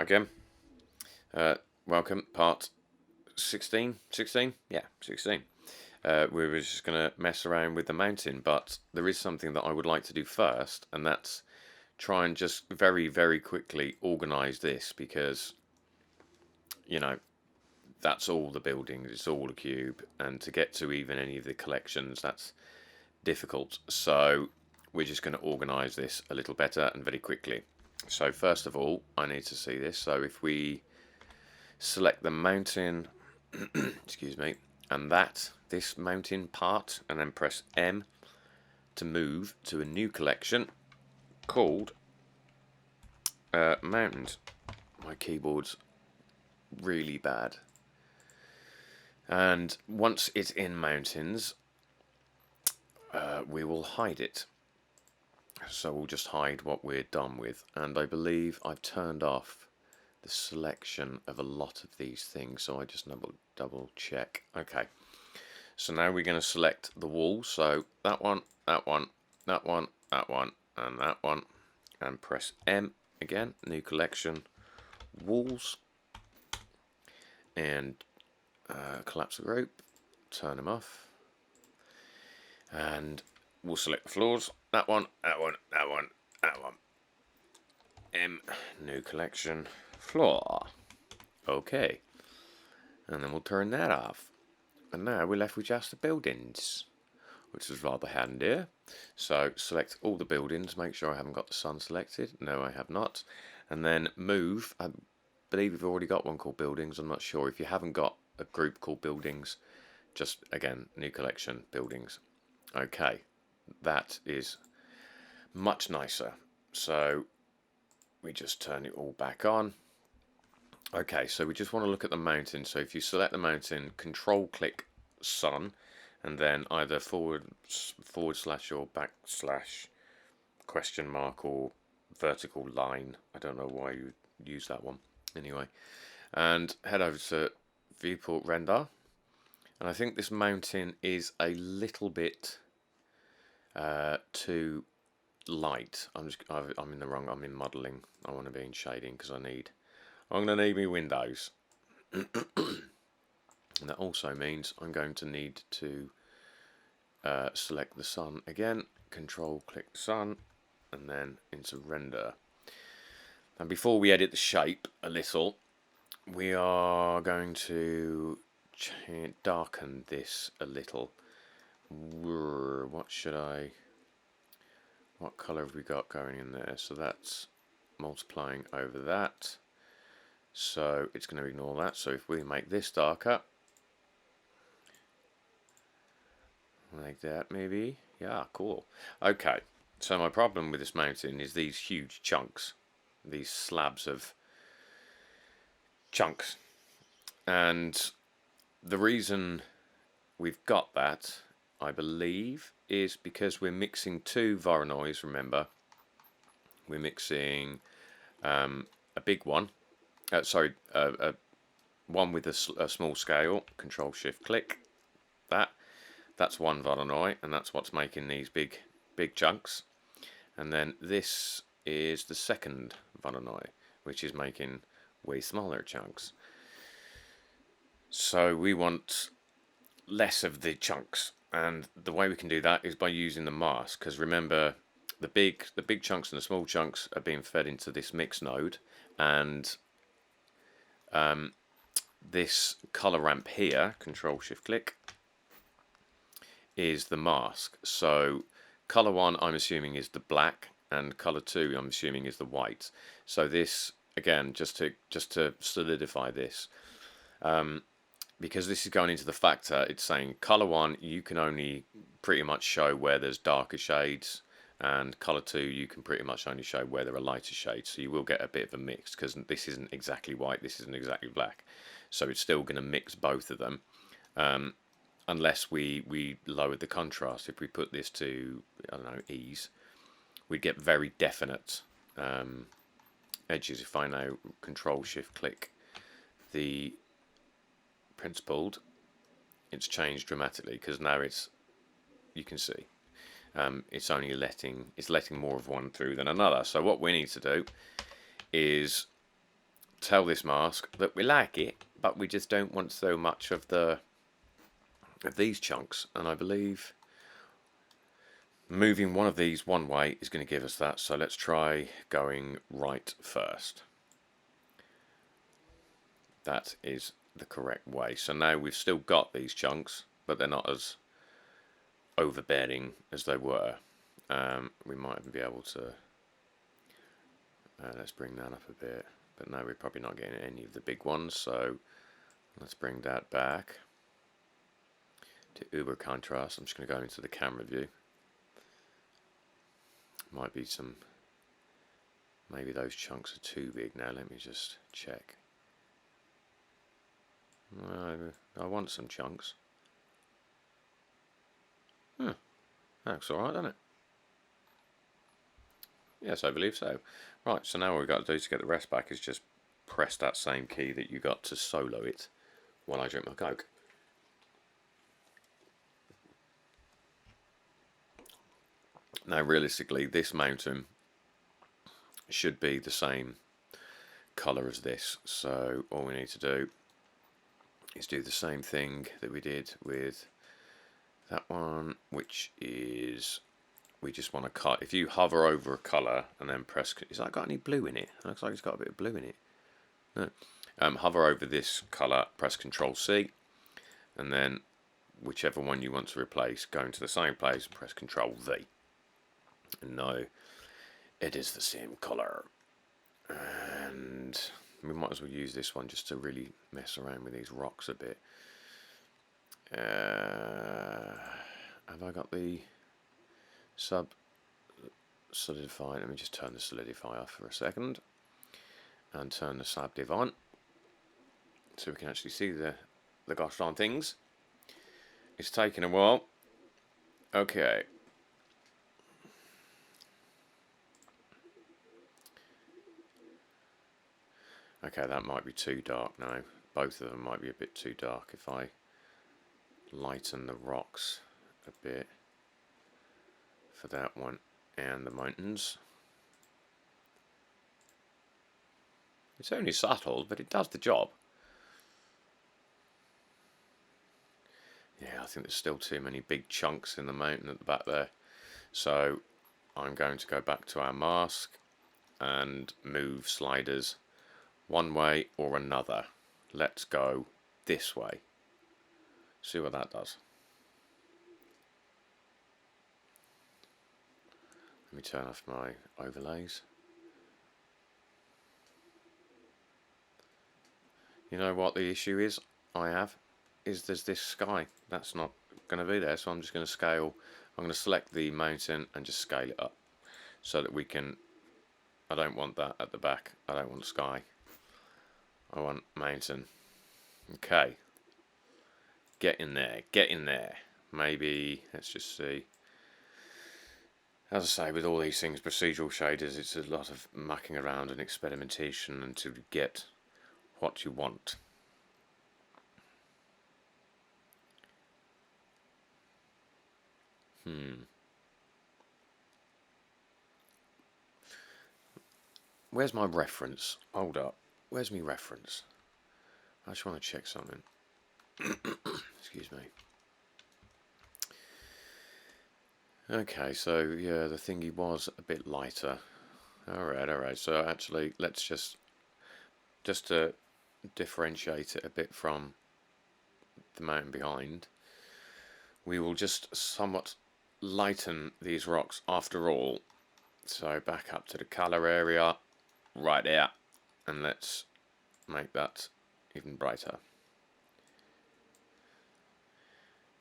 again. Welcome, part 16? 16? Yeah, 16. We were just going to mess around with the mountain, but there is something that I would like to do first, and that's try and just very, very quickly organise this, because, you know, that's all the buildings, it's all a cube, and to get to even any of the collections, that's difficult. So we're just going to organise this a little better and very quickly. So first of all, I need to see this. So if we select the mountain, excuse me, and this mountain part, and then press M to move to a new collection called Mountains. My keyboard's really bad. And once it's in Mountains, we will hide it. So we'll just hide what we're done with. And I believe I've turned off the selection of a lot of these things, so I just double check. Okay, so now we're going to select the wall. So that one, that one, that one, that one, and that one, and press M again, new collection, walls, and collapse the rope, turn them off, and we'll select the floors. That one, that one, that one, that one. M, new collection, floor. Okay. And then we'll turn that off. And now we're left with just the buildings, which is rather handy. So select all the buildings, make sure I haven't got the sun selected. No, I have not. And then move. I believe we've already got one called buildings. I'm not sure. If you haven't got a group called buildings, just again, new collection, buildings. Okay. That is much nicer. So we just turn it all back on. Okay, so we just want to look at the mountain. So if you select the mountain, control click sun, and then either forward slash or backslash question mark or vertical line. I don't know why you use that one. Anyway, and head over to viewport render. And I think this mountain is a little bit too light. I'm in the wrong. I'm in modeling. I want to be in shading because I'm going to need my windows. And that also means I'm going to need to select the sun again, control click sun, and then into render. And before we edit the shape a little, we are going to darken this a little. What colour have we got going in there? So that's multiplying over that. So it's going to ignore that. So if we make this darker, like that maybe. Yeah, cool. Okay, so my problem with this mountain is these huge chunks, these slabs of chunks. And the reason we've got that, I believe, is because we're mixing two Voronoi. Remember, we're mixing a big one. One with a small scale. Control Shift click. That's one Voronoi, and that's what's making these big chunks. And then this is the second Voronoi, which is making way smaller chunks. So we want less of the chunks, and the way we can do that is by using the mask. Because remember, the big chunks and the small chunks are being fed into this mix node, and this color ramp here, control shift click, is the mask. So color 1 I'm assuming is the black, and color 2 I'm assuming is the white. So this again, just to solidify this, because this is going into the factor, it's saying color 1 you can only pretty much show where there's darker shades, and color 2 you can pretty much only show where there are lighter shades. So you will get a bit of a mix, because this isn't exactly white, this isn't exactly black, so it's still going to mix both of them, unless we lowered the contrast. If we put this to, I don't know, ease, we'd get very definite edges. If I now control shift click the principled, it's changed dramatically, because now you can see it's only letting more of one through than another. So what we need to do is tell this mask that we like it, but we just don't want so much of these chunks. And I believe moving one of these one way is going to give us that. So let's try going right first. That is the correct way. So now we've still got these chunks, but they're not as overbearing as they were. We might even be able to let's bring that up a bit, but no, we're probably not getting any of the big ones, so let's bring that back to uber contrast. I'm just going to go into the camera view. Might be some, maybe those chunks are too big now. Let me just check. I want some chunks. That's alright, doesn't it? Yes, I believe so. Right, so now what we've got to do to get the rest back is just press that same key that you got to solo it while I drink my Coke. Now, realistically, this mountain should be the same colour as this, so all we need to do is do the same thing that we did with that one, which is we just want to cut. If you hover over a colour and then press, is that got any blue in it? It looks like it's got a bit of blue in it. No. Hover over this colour, press Control C, and then whichever one you want to replace, go into the same place, press Control V. And now it is the same colour. And we might as well use this one just to really mess around with these rocks a bit. Have I got the solidify? Let me just turn the solidify off for a second and turn the subdiv on so we can actually see the gosh darn things. It's taking a while. Okay. Okay, that might be too dark now. Both of them might be a bit too dark. If I lighten the rocks a bit for that one and the mountains. It's only subtle, but it does the job. Yeah, I think there's still too many big chunks in the mountain at the back there. So I'm going to go back to our mask and move sliders one way or another. Let's go this way. See what that does. Let me turn off my overlays. You know what the issue is there's this sky that's not going to be there, so I'm just going to scale. I'm going to select the mountain and just scale it up so that we can, I don't want that at the back, I don't want sky, I want mountain. Okay, get in there, get in there. Maybe, let's just see. As I say, with all these things, procedural shaders, it's a lot of mucking around and experimentation until you get what you want. Where's my reference? Hold up. Where's my reference? I just want to check something. Excuse me. Okay, so yeah, the thingy was a bit lighter. Alright. So actually, let's just to differentiate it a bit from the mountain behind, we will just somewhat lighten these rocks after all. So back up to the colour area, right there, and let's make that even brighter.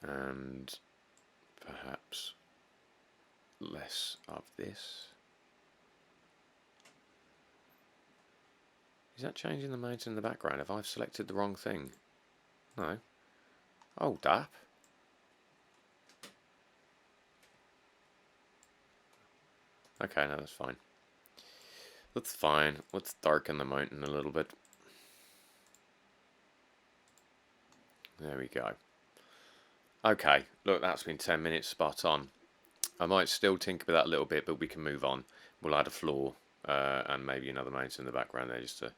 And perhaps less of this. Is that changing the mountain in the background? Have I selected the wrong thing? No. Oh, dap. Okay, no, that's fine. That's fine. Let's darken the mountain a little bit. There we go. Okay, look, that's been 10 minutes spot on. I might still tinker with that a little bit, but we can move on. We'll add a floor and maybe another mountain in the background there just to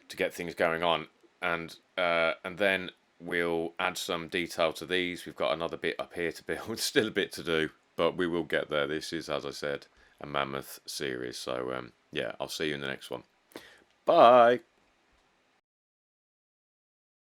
to get things going on, and then we'll add some detail to these. We've got another bit up here to build. Still a bit to do, but we will get there. This is, as I said, a mammoth series. So yeah, I'll see you in the next one. Bye.